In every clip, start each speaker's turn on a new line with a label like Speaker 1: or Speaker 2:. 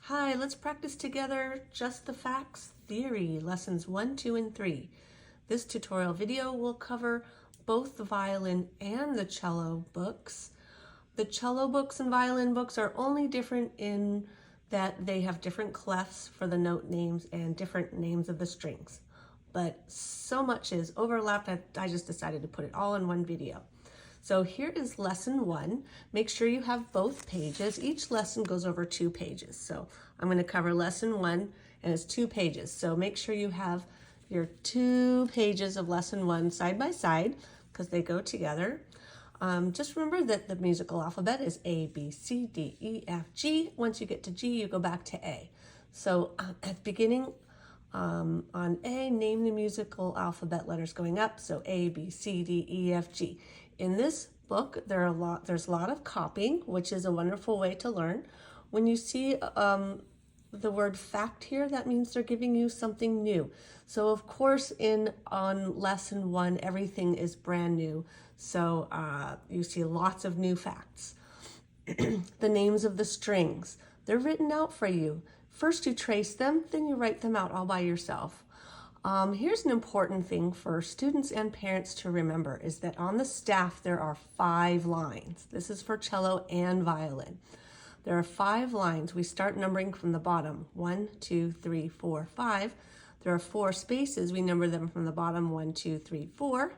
Speaker 1: Hi, let's practice together Just the Facts Theory, Lessons 1, 2, and 3. This tutorial video will cover both the violin and the cello books. The cello books and violin books are only different in that they have different clefs for the note names and different names of the strings. But so much is overlapped, I just decided to put it all in one video. So here is lesson 1. Make sure you have both pages. Each lesson goes over 2 pages. So I'm going to cover lesson 1 and it's 2 pages. So make sure you have your 2 pages of lesson 1 side by side because they go together. Just remember that the musical alphabet is A, B, C, D, E, F, G. Once you get to G, you go back to A. So at the beginning, on A, name the musical alphabet letters going up. So A, B, C, D, E, F, G. In this book, there's a lot of copying, which is a wonderful way to learn. When you see the word fact here, that means they're giving you something new. So of course, on lesson 1, everything is brand new. So you see lots of new facts. The names of the strings, they're written out for you. First you trace them, then you write them out all by yourself. Here's an important thing for students and parents to remember is that on the staff there are 5 lines. This is for cello and violin. There are 5 lines. We start numbering from the bottom. 1, 2, 3, 4, 5. There are 4 spaces. We number them from the bottom. 1, 2, 3, 4.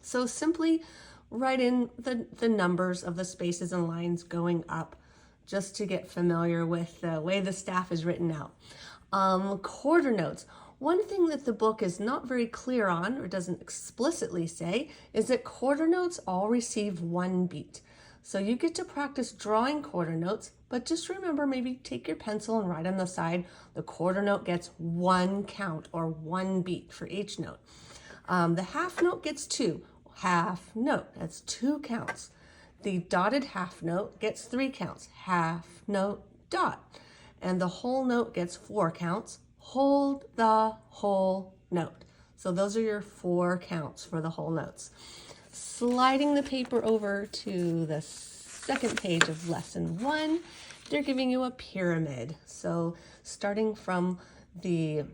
Speaker 1: So simply write in the numbers of the spaces and lines going up just to get familiar with the way the staff is written out. Quarter notes. One thing that the book is not very clear on, or doesn't explicitly say, is that quarter notes all receive 1 beat. So you get to practice drawing quarter notes, but just remember, maybe take your pencil and write on the side, the quarter note gets 1 count or 1 beat for each note. The half note gets 2. Half note, that's 2 counts. The dotted half note gets 3 counts. Half note, dot. And the whole note gets 4 counts. Hold the whole note. So those are your 4 counts for the whole notes. Sliding the paper over to the second page of lesson 1, they're giving you a pyramid. So starting from the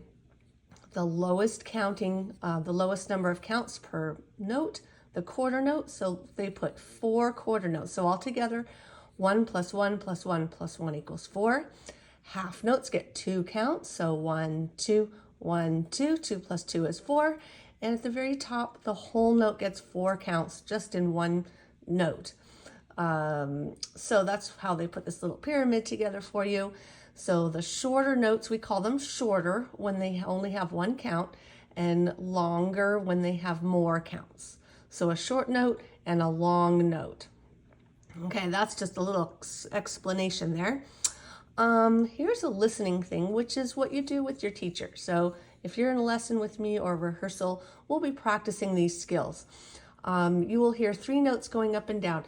Speaker 1: lowest counting, the lowest number of counts per note, the quarter note. So they put 4 quarter notes. So altogether, 1 plus 1 plus 1 plus 1 equals 4. Half notes get 2 counts, so 1, 2, 1, 2, 2 plus 2 is 4. And at the very top, the whole note gets 4 counts just in one note. So that's how they put this little pyramid together for you. So the shorter notes, we call them shorter when they only have 1 count, and longer when they have more counts. So a short note and a long note. Okay, that's just a little explanation there. Here's a listening thing, which is what you do with your teacher. So if you're in a lesson with me or rehearsal, we'll be practicing these skills. You will hear 3 notes going up and down.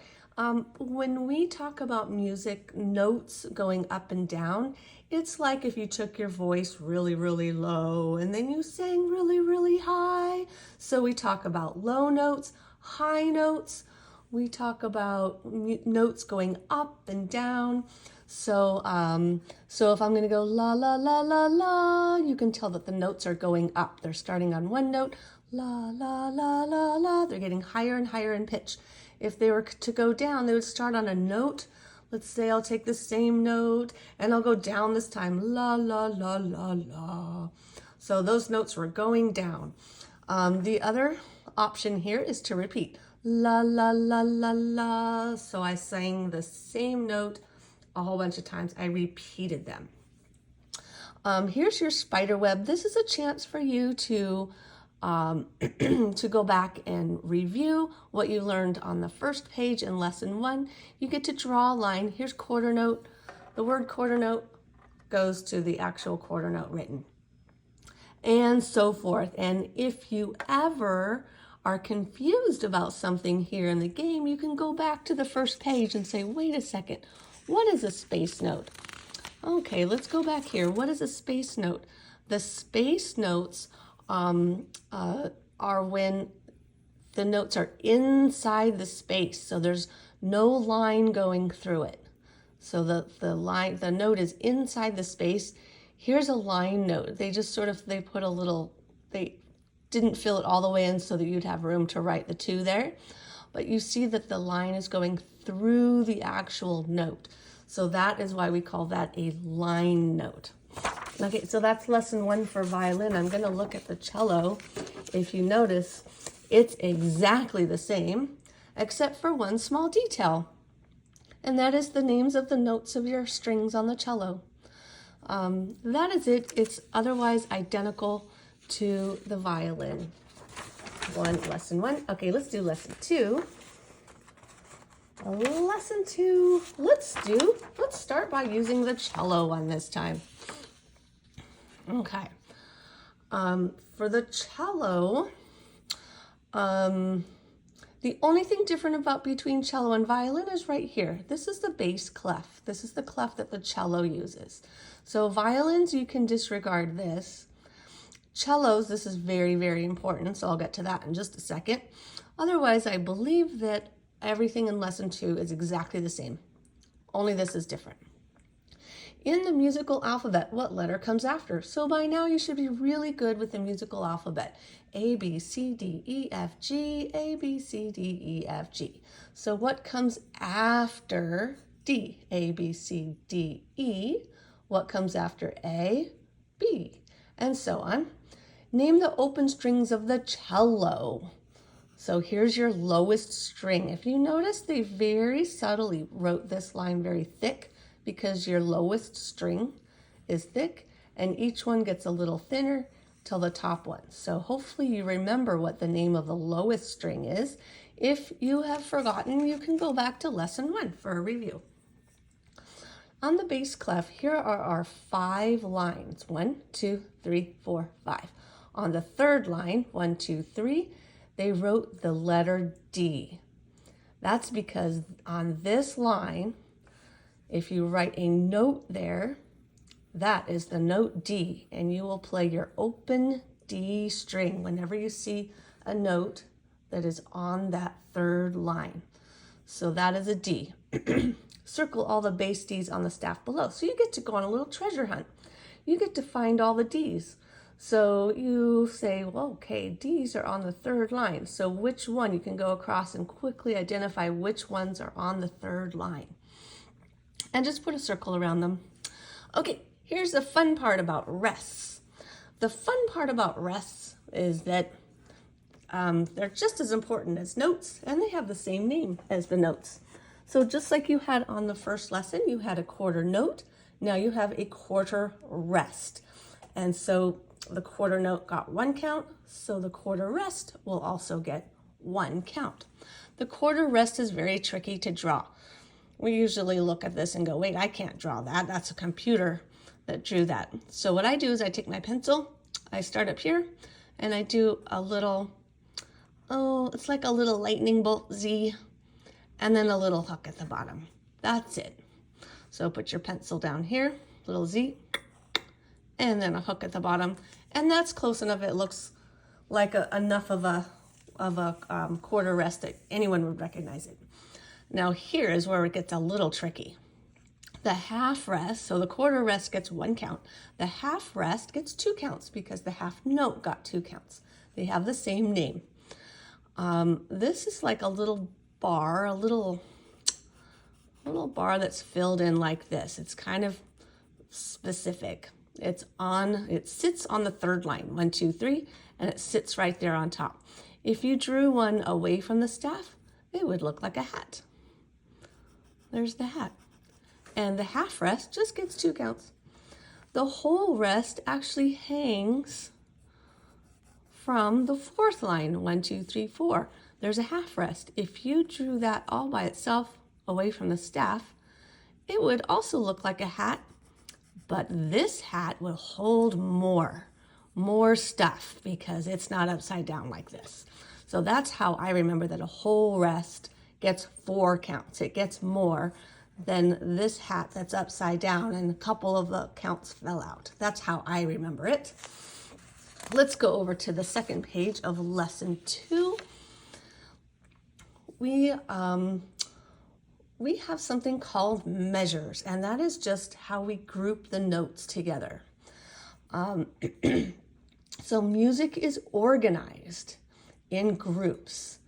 Speaker 1: When we talk about music, notes going up and down, it's like if you took your voice really, really low and then you sang really, really high. So we talk about low notes, high notes. We talk about notes going up and down. So if I'm going to go la, la, la, la, la, you can tell that the notes are going up. They're starting on 1 note, la, la, la, la, la. They're getting higher and higher in pitch. If they were to go down, they would start on a note. Let's say I'll take the same note and I'll go down this time, la, la, la, la, la. So those notes were going down. The other option here is to repeat, la, la, la, la, la. So I sang the same note a whole bunch of times. I repeated them. Here's your spider web. This is a chance for you to to go back and review what you learned on the first page in lesson 1. You get to draw a line. Here's quarter note. The word quarter note goes to the actual quarter note written, and so forth. And if you ever are confused about something here in the game, you can go back to the first page and say, wait a second, what is a space note? Okay, let's go back here. What is a space note? The space notes are when the notes are inside the space, so there's no line going through it. So the note is inside the space. Here's a line note. They just sort of, they put a little, they didn't fill it all the way in so that you'd have room to write the 2 there. But you see that the line is going through the actual note. So that is why we call that a line note. Okay, so that's lesson 1 for violin. I'm going to look at the cello. If you notice, it's exactly the same, except for one small detail. And that is the names of the notes of your strings on the cello. That is it. It's otherwise identical to the violin. Lesson 1. Okay, let's do lesson 2. Lesson 2. Let's start by using the cello one this time. Okay. For the cello, the only thing different between cello and violin is right here. This is the bass clef. This is the clef that the cello uses. So violins, you can disregard this. Cellos, this is very, very important, so I'll get to that in just a second. Otherwise, I believe that everything in lesson 2 is exactly the same. Only this is different. In the musical alphabet, what letter comes after? So by now you should be really good with the musical alphabet. A, B, C, D, E, F, G, A, B, C, D, E, F, G. So what comes after D? A, B, C, D, E. What comes after A? B. And so on. Name the open strings of the cello. So here's your lowest string. If you notice, they very subtly wrote this line very thick because your lowest string is thick and each one gets a little thinner till the top one. So hopefully you remember what the name of the lowest string is. If you have forgotten, you can go back to lesson 1 for a review. On the bass clef, here are our 5 lines. 1, 2, 3, 4, 5. On the third line, 1, 2, 3, they wrote the letter D. That's because on this line, if you write a note there, that is the note D, and you will play your open D string whenever you see a note that is on that third line. So that is a D. Circle all the bass Ds on the staff below. So you get to go on a little treasure hunt. You get to find all the Ds. So you say, well, okay, Ds are on the third line. So which one? You can go across and quickly identify which ones are on the third line. And just put a circle around them. Okay, here's the fun part about rests. The fun part about rests is that they're just as important as notes, and they have the same name as the notes. So just like you had on the first lesson, you had a quarter note. Now you have a quarter rest. And so the quarter note got 1 count, so the quarter rest will also get 1 count. The quarter rest is very tricky to draw. We usually look at this and go, wait, I can't draw that. That's a computer that drew that. So what I do is I take my pencil, I start up here, and I do a little, it's like a little lightning bolt Z, and then a little hook at the bottom. That's it. So put your pencil down here, little Z, and then a hook at the bottom, and that's close enough. It looks like enough of a quarter rest that anyone would recognize it. Now here is where it gets a little tricky. The half rest, so the quarter rest gets 1 count. The half rest gets 2 counts because the half note got 2 counts. They have the same name. This is like a little bar, a little bar that's filled in like this. It's kind of specific. It sits on the third line, 1, 2, 3, and it sits right there on top. If you drew one away from the staff, it would look like a hat. There's the hat. And the half rest just gets 2 counts. The whole rest actually hangs from the 4th line, 1, 2, 3, 4. There's a half rest. If you drew that all by itself away from the staff, it would also look like a hat, but this hat will hold more stuff because it's not upside down like this. So that's how I remember that a whole rest gets 4 counts. It gets more than this hat that's upside down, and a couple of the counts fell out. That's how I remember it. Let's go over to the second page of lesson 2. we have something called measures, and that is just how we group the notes together. So music is organized in groups.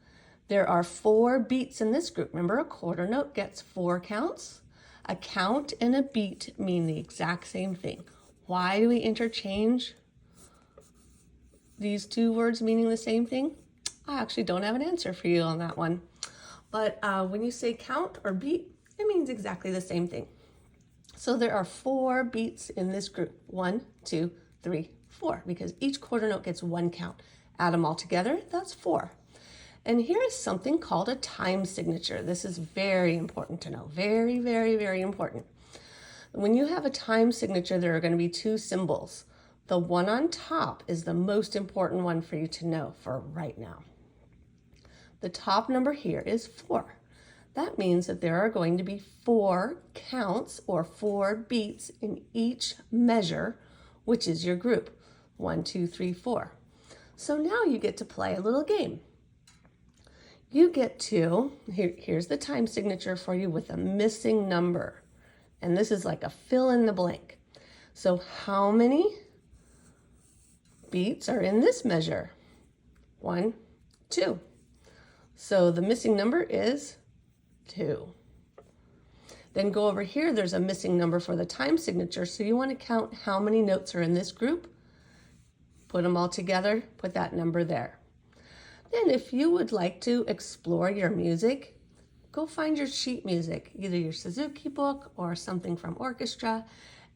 Speaker 1: There are 4 beats in this group. Remember, a quarter note gets 4 counts. A count and a beat mean the exact same thing. Why do we interchange these 2 words meaning the same thing? I actually don't have an answer for you on that one. But when you say count or beat, it means exactly the same thing. So there are 4 beats in this group. 1, 2, 3, 4, because each quarter note gets 1 count. Add them all together, that's 4. And here is something called a time signature. This is very important to know. Very, very, very important. When you have a time signature, there are going to be 2 symbols. The one on top is the most important one for you to know for right now. The top number here is 4. That means that there are going to be 4 counts or 4 beats in each measure, which is your group. 1, 2, 3, 4. So now you get to play a little game. You get to, here's the time signature for you with a missing number. And this is like a fill in the blank. So how many beats are in this measure? 1, 2. So the missing number is 2. Then go over here, there's a missing number for the time signature. So you want to count how many notes are in this group. Put them all together, put that number there. Then if you would like to explore your music, go find your sheet music, either your Suzuki book or something from orchestra,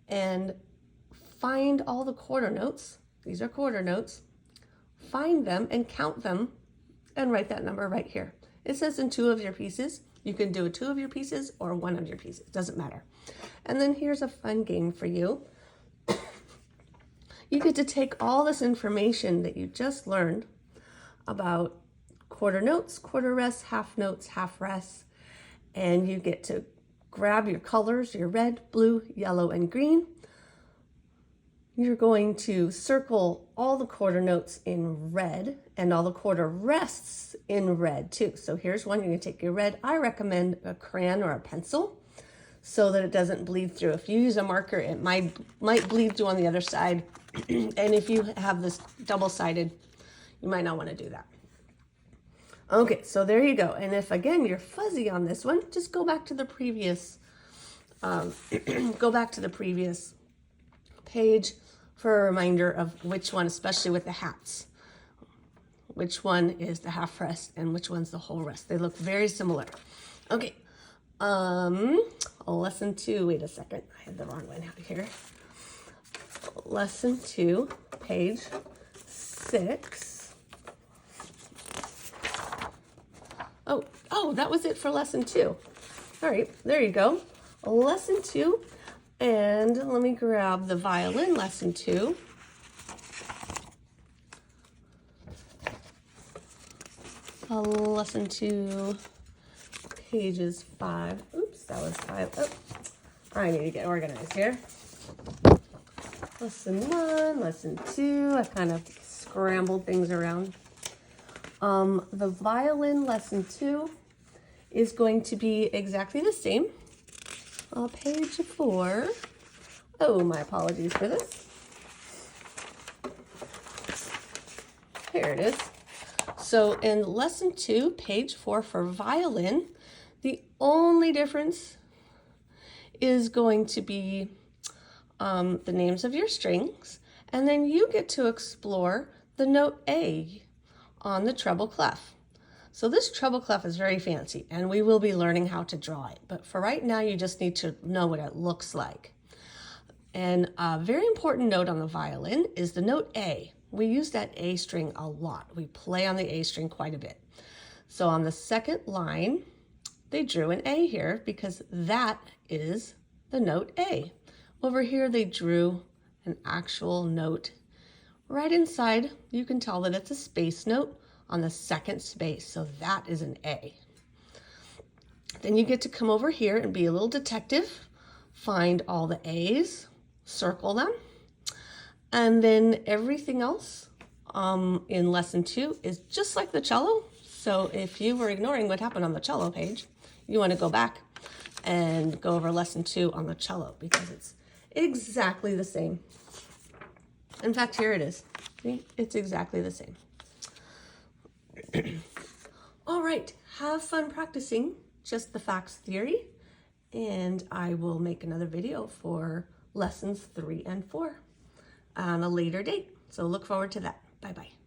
Speaker 1: and find all the quarter notes. These are quarter notes. Find them and count them and write that number right here. It says in 2 of your pieces. You can do 2 of your pieces or 1 of your pieces, doesn't matter. And then here's a fun game for you. You get to take all this information that you just learned about quarter notes, quarter rests, half notes, half rests, and you get to grab your colors, your red, blue, yellow, and green. You're going to circle all the quarter notes in red and all the quarter rests in red too. So here's one. You're going to take your red. I recommend a crayon or a pencil so that it doesn't bleed through. If you use a marker, it might bleed through on the other side. And if you have this double-sided, you might not want to do that. Okay, so there you go. And if again you're fuzzy on this one, just go back to the previous page for a reminder of which one, especially with the hats. Which one is the half rest and which one's the whole rest. They look very similar. Okay, lesson 2, wait a second, I had the wrong one out here. Lesson 2, page 6. Oh, that was it for lesson 2. All right, there you go. Lesson 2. And let me grab the violin lesson 2. Lesson 2, pages 5. Oops, that was 5. Oh, I need to get organized here. Lesson 1, lesson 2. I kind of scrambled things around. The violin lesson 2 is going to be exactly the same. Page 4. Oh, my apologies for this. Here it is. So in lesson 2, page 4 for violin, the only difference is going to be the names of your strings, and then you get to explore the note A on the treble clef. So this treble clef is very fancy, and we will be learning how to draw it. But for right now, you just need to know what it looks like. And a very important note on the violin is the note A. We use that A string a lot. We play on the A string quite a bit. So on the second line, they drew an A here because that is the note A. Over here, they drew an actual note. Right inside, you can tell that it's a space note on the second space, so that is an A. Then you get to come over here and be a little detective, find all the A's, circle them, and then everything else in lesson 2 is just like the cello. So if you were ignoring what happened on the cello page, you want to go back. and go over lesson 2 on the cello because it's exactly the same. In fact, here it is. See, it's exactly the same. All right, have fun practicing just the facts theory, and I will make another video for lessons 3 and 4 on a later date. So look forward to that. Bye-bye.